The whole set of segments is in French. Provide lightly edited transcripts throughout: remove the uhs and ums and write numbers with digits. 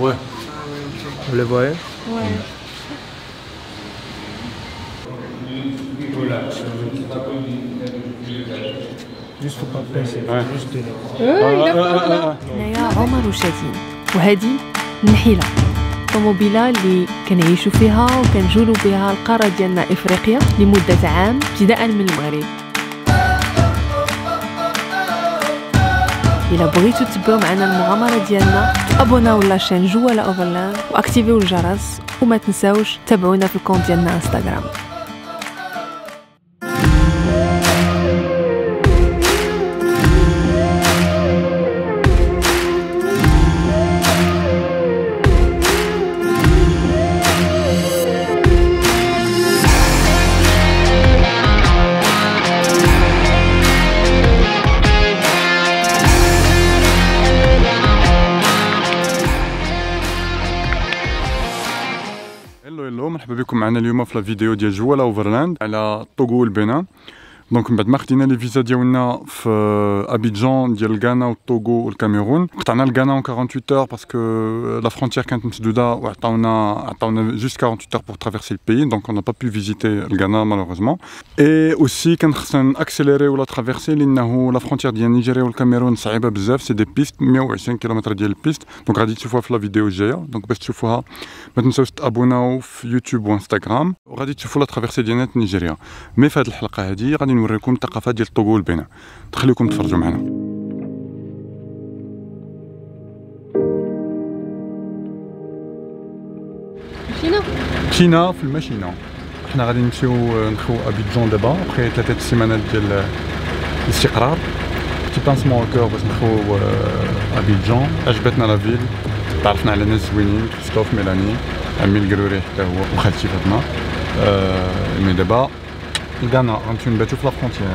Ouais. Vous les voyez? Ouais. Juste faut pas presser. Juste هنايا عمر وشادين وهذه نحيلة طوموبيلة اللي كنعيشوا فيها وكنجولوا بها القارة ديالنا إفريقيا لمدة عام ابتداء من المغرب. إلا بغيتوا تتبعوا معنا المغامرة ديالنا ابوناو لاشين جوالا اوفرلاند واكتيفيو الجرس وما تنساوش تابعونا في الكونت ديالنا انستغرام. مرحبا بكم معنا اليوم في الفيديو ديال جوالا اوفرلاند على طوغو والبنان. دونك من بعد ما خدينا لي فيزا ديالنا في ابيجان ديال غانا والطوغو والكاميرون، قطعنا لغانا 48 اور باسكو لا فرونتيير كانت مسدوده وعطاونا جوست 48 اور pour traverser le pays. Donc on n'a pas pu visiter Ghana malheureusement. Et aussi كان خصنا اكسيليري ولا ترافيرسي لانه لا فرونتيير ديال نيجيريا والكاميرون صعيبه بزاف. سي دي بيست 120 كيلومتر ديال البيست. دونك غادي تشوفوها في لا فيديو الجايه. دونك باش تشوفوها ما تنساوش تابوناو في يوتيوب وانستغرام وغادي تشوفوا لا ترافيرسي ديالنا نيجيريا. مي في هذه الحلقه هذه غادي نوريكم الثقافه ديال طوغو والبنان. تخليكم تفرجوا معنا. مشينا في الماشينه. حنا غادي نمشيو نخو ابيجان دابا ابخي 3 سيمانات ديال الاستقرار. بتي بانسمون كور باش نخو ابيجان. عجبتنا لا فيل، تعرفنا على ناس زوينين، كريستوف، ميلاني، عمي القروري حتى هو وخالتي فاطمه. مي دابا لقانا غنمشيو نباتو في لا فرونتيير.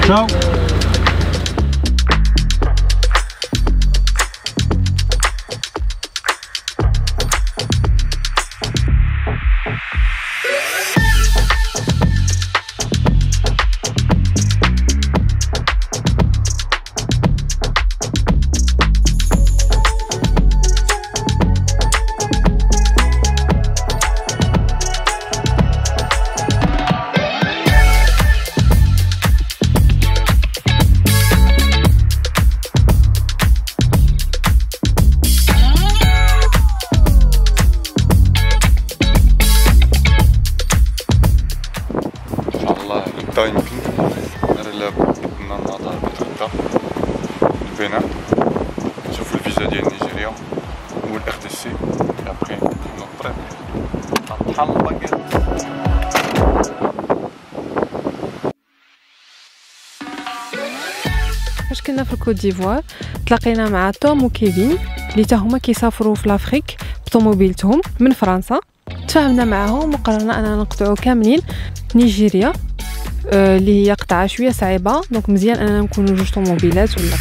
تشاو. يمكن غير الا بدنا المطار بغدا البنان نشوفو الفيزا ديال نيجيريا والاخ دي سي ابخي نحلو الطريق طحال الباكيت. فاش كنا في الكوت ديفوار تلاقينا مع توم وكيفين اللي تا هما كيسافروا في لافريك بطوموبيلتهم من فرنسا. تفاهمنا معاهم وقررنا اننا نقطعوا كاملين نيجيريا اللي هي قطعه شويه صعيبه. دونك مزيان اننا نكونوا جوج طوموبيلات ولا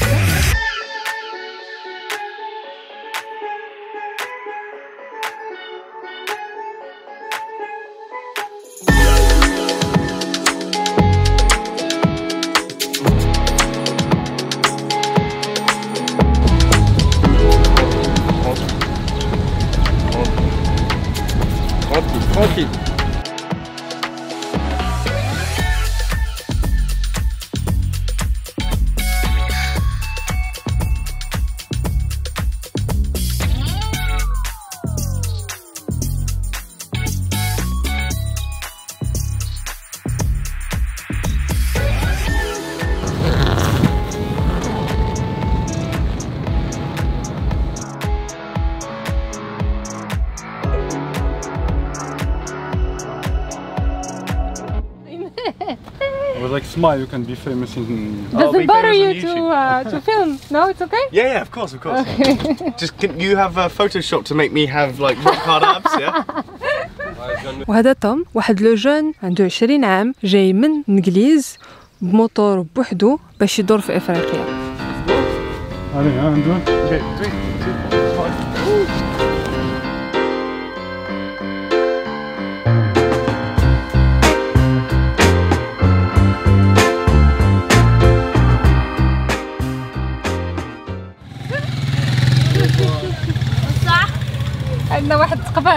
tranquille. With like smile, you can be famous in. Doesn't bother you to film? No, it's okay. Yeah, of course. Okay. Just can you have a Photoshop to make me have like rock hard abs? Yeah. وهذا توم واحد لو جون عنده 20 عام جاي من انجليز بموتور بوحدو باش يدور في افريقيا. Allez, un, deux. Okay, 3, 2, 1.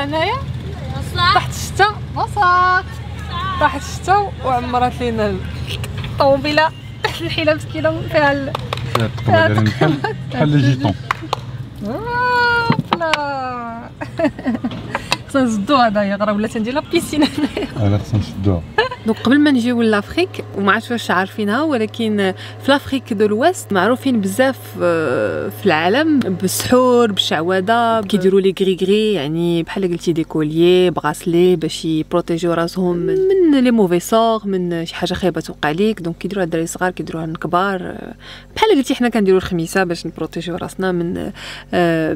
هنايا طاحت الشتا بصات طاحت الشتا وعمرت لينا الطوموبيله الحيله مسكينه فيها بحال لي جيتون. لا خصنا نزدوها هدايا غرا ولا تندير بيسين هنايا. لا خصنا نشدوها. دونك قبل ما نجيو لافريك وما عرفتش واش عارفينها ولكن في لافريك دو الويست معروفين بزاف في العالم بالسحور بالشعوذه كيديروا لي غري يعني بحال قلتي دي كوليي براسلي باش يبروتيجيو راسهم من لي موفي سور من شي حاجه خايبه توقع ليك. دونك كيديروها الدراري الصغار كيديروها الكبار بحال قلتي حنا كنديروا الخميسه باش نبروتيجيو راسنا من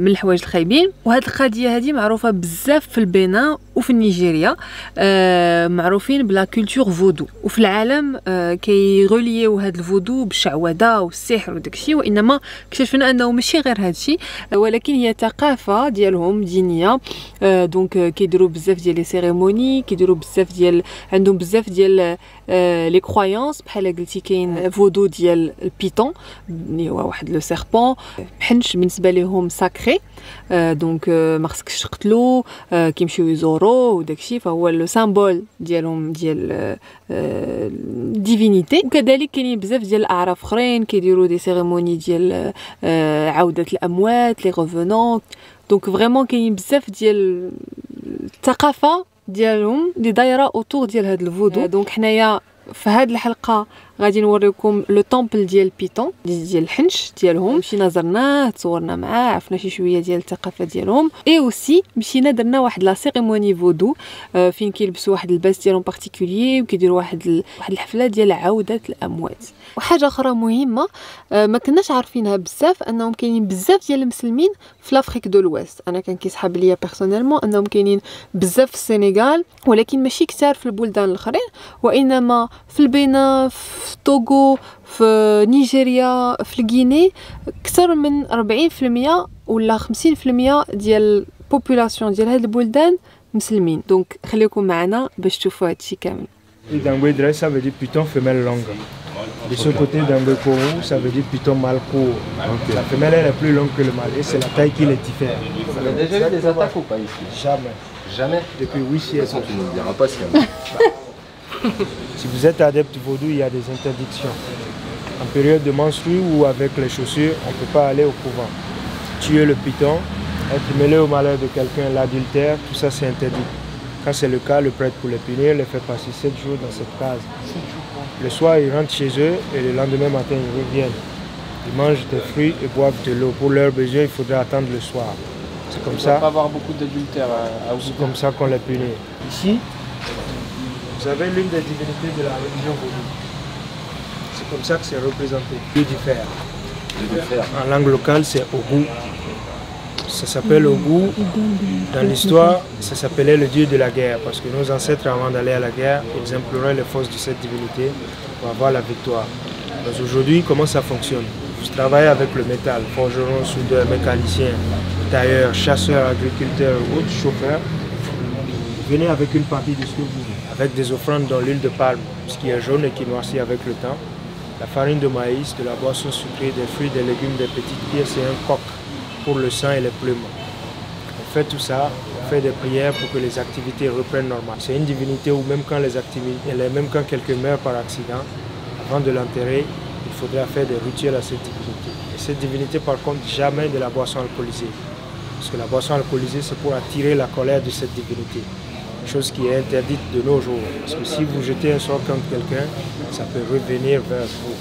الحوايج الخايبين. وهاد القضيه هذه معروفه بزاف في البنان وفي نيجيريا معروفين بلا كولتور فودو وفي العالم كيغوليو هاد الفودو بالشعوذه والسحر وداكشي وانما اكتشفنا انه ماشي غير هادشي ولكن هي ثقافه ديالهم دينيه. دونك كيديروا بزاف ديال لي سيريموني كيديروا بزاف ديال عندهم بزاف ديال لي كرويونس بحال قلتي كاين فودو ديال البيتون اللي هو واحد لو سيربون محنش بالنسبه لهم ساكري دونك ما خصكش تقتلو كيمشيو يزورو وداكشي فهو لو سامبول ديالهم ديال ديفينيتي. وكذلك كاينين بزاف ديال الاعراف اخرين كيديروا دي سيريموني ديال عوده الاموات لي ريفونون. دونك فريمون كاينين بزاف ديال الثقافه ديالهم اللي دايره اوتور ديال هاد الفودو. دونك حنايا في هاد الحلقه غادي نوريكم لو طومبل ديال بيتون ديال الحنش ديالهم مشينا زرناه تصورنا معاه عرفنا شي شويه ديال الثقافه ديالهم اي اوسي مشينا درنا واحد لا سيريموني فودو فين كيلبسوا واحد الباس ديالهم بارتيكولير وكيديروا واحد الحفله ديال عوده الاموات. وحاجه اخرى مهمه ما كناش عارفينها بزاف انهم كاينين بزاف ديال المسلمين في لافريك دو الويست. انا كان كيسحب ليا بيرسونيلمون انهم كاينين بزاف في السنغال ولكن ماشي كثار في البلدان الاخرين وانما في البنان في توغو في نيجيريا في الغيني اكثر من 40% ولا 50% ديال البوبولاسيون ديال هاد البلدان مسلمين. دونك خليكم معنا باش تشوفوا هادشي كامل. Dangwe ça veut dire python femelle longue. De ce côté Dangwe Kourou ça veut dire python mâle court. La femelle elle est plus longue que le mâle et c'est la taille qui les diffère. Vous avez déjà eu des attaques ou pas ici? Jamais. Jamais? Depuis 8 siècles. De toute façon tu ne nous diras pas s'il y en a. Si vous êtes adepte du vaudou, il y a des interdictions. En période de menstrues ou avec les chaussures, on ne peut pas aller au couvent. Tuer le python, être mêlé au malheur de quelqu'un, l'adultère, tout ça c'est interdit. Quand c'est le cas, le prêtre pour les punir les fait passer 7 jours dans cette case. Le soir, ils rentrent chez eux et le lendemain matin, ils reviennent. Ils mangent des fruits et boivent de l'eau. Pour leurs besoins, il faudra attendre le soir. C'est comme ça. Il ne va pas avoir beaucoup d'adultère à vous. C'est comme ça qu'on les punit. Ici, vous avez l'une des divinités de la religion vaudou. C'est comme ça que c'est représenté. Dieu du fer. En langue locale, c'est Ogou. Ça s'appelle Ogou. Dans l'histoire, ça s'appelait le dieu de la guerre parce que nos ancêtres, avant d'aller à la guerre, ils imploraient les forces de cette divinité pour avoir la victoire. Mais aujourd'hui, comment ça fonctionne? Vous travaillez avec le métal, forgeron, soudeur, mécanicien, tailleur, chasseur, agriculteur ou autre chauffeur. Venez avec une partie de ce que vous voulez. Avec des offrandes dans l'huile de palme, ce qui est jaune et qui noircit avec le temps, la farine de maïs, de la boisson sucrée, des fruits, des légumes, des petites pièces et un coq pour le sang et les plumes. On fait tout ça, on fait des prières pour que les activités reprennent normales. C'est une divinité où même quand quelqu'un meurt par accident, avant de l'enterrer, il faudra faire des rituels à cette divinité. Et cette divinité par contre, jamais de la boisson alcoolisée. Parce que la boisson alcoolisée, c'est pour attirer la colère de cette divinité. Chose qui est interdite de nos jours. Parce que si vous jetez un sort contre quelqu'un, ça peut revenir vers vous.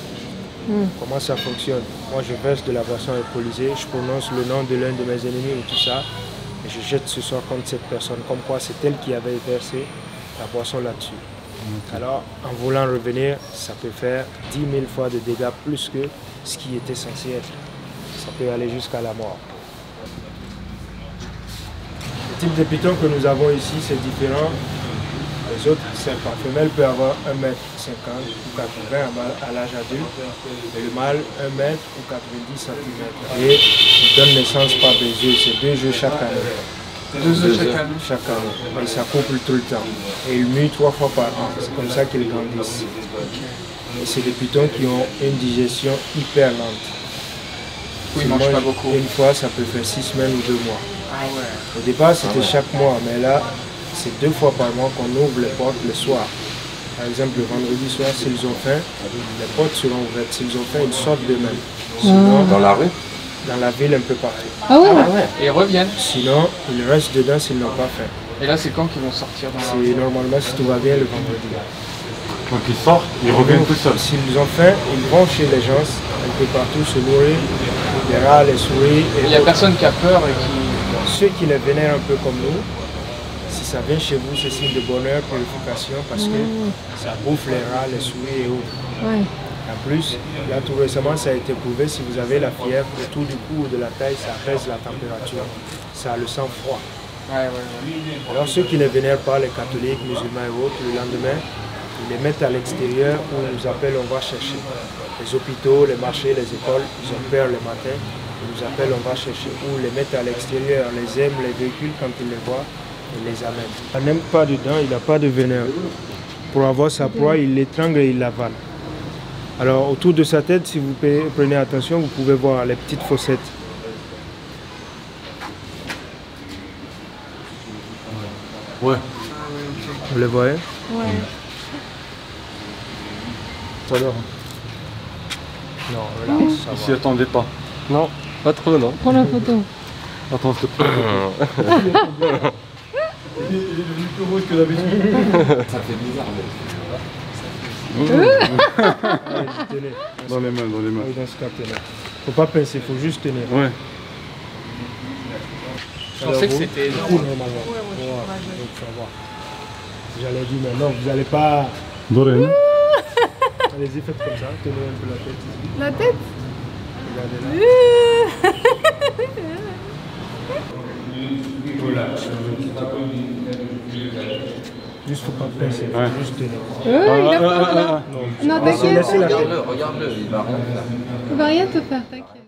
Comment ça fonctionne? Moi, je verse de la boisson alcoolisée, je prononce le nom de l'un de mes ennemis ou tout ça, et je jette ce sort contre cette personne. Comme quoi, c'est elle qui avait versé la boisson là-dessus. Alors, en voulant revenir, ça peut faire 10 000 fois de dégâts plus que ce qui était censé être. Ça peut aller jusqu'à la mort. Le type de python que nous avons ici, c'est différent. Les autres serpents femelles peuvent avoir 1,50 m ou 80 à l'âge adulte, et le mâle 1 m ou 90 cm. Et ils donnent naissance par des œufs, c'est 2 œufs chaque année. 2 œufs chaque année? Chaque année. Et ça couple tout le temps. Et ils muent 3 fois par an, c'est comme ça qu'ils grandissent. Et c'est des pythons qui ont une digestion hyper lente. Oui, ils ne mangent pas beaucoup. Une fois, ça peut faire 6 semaines ou 2 mois. Ah ouais. Au départ, c'était chaque mois, mais là, c'est 2 fois par mois qu'on ouvre les portes le soir. Par exemple, le vendredi soir, s'ils ont faim, les portes seront ouvertes. S'ils ont faim, ils sortent d'eux-mêmes. Sinon, Dans la rue? dans la ville, un peu partout. Ah ouais. Et ils reviennent. Sinon, ils restent dedans s'ils n'ont pas faim. Et là, c'est quand qu'ils vont sortir dans la C'est normalement, si tout va bien, le vendredi. Donc ils sortent, ils reviennent tout seuls. S'ils ont faim, ils vont chez les gens, un peu partout, se nourrir, les rats, les souris. Il n'y a personne qui a peur et qui... Ceux qui les vénèrent un peu comme nous, si ça vient chez vous, c'est signe de bonheur, purification, parce que ça bouffe les rats, les souris et autres. Ouais. En plus, là tout récemment, ça a été prouvé, si vous avez la fièvre autour du cou ou de la taille, ça apaise la température. Ça a le sang froid. Ouais. Alors ceux qui ne vénèrent pas, les catholiques, musulmans et autres, le lendemain, ils les mettent à l'extérieur où ils nous appellent, on va chercher. Les hôpitaux, les marchés, les écoles, ils ont peur le matin, ils nous appellent, on va chercher. Ou les mettent à l'extérieur, les aiment, les véhicules, quand ils les voient, ils les amènent. Il n'aime pas dedans, il n'a pas de venin. Pour avoir sa proie, il l'étrangle et il l'avale. Alors autour de sa tête, si vous prenez attention, vous pouvez voir les petites fossettes. Ouais. Vous les voyez? Ouais. Tout à l'heure. Non, là, ça Ils s'y attendaient pas. Non, pas trop, non. Prends la photo. Attends, s'il te plaît. Il est devenu plus rouge que d'habitude. Ça fait bizarre, mais... Tenez. Dans les mains, dans les mains. Oui, dans ce cas, tenez. Faut pas pincer, faut juste tenir. Ouais. Je pensais que c'était énorme. Normalement. Ouais, donc ça va. J'allais dire, mais non, vous n'allez pas... Doré. Allez-y, faites comme ça, tenez un peu la tête ici. La tête. Regardez là. Voilà. Juste faut pas pincer, faut Ouais. juste tenir. Il a pas. Non, t'inquiète. Laissez la tête. Regarde-le, il va rien faire. Il va rien te faire, t'inquiète.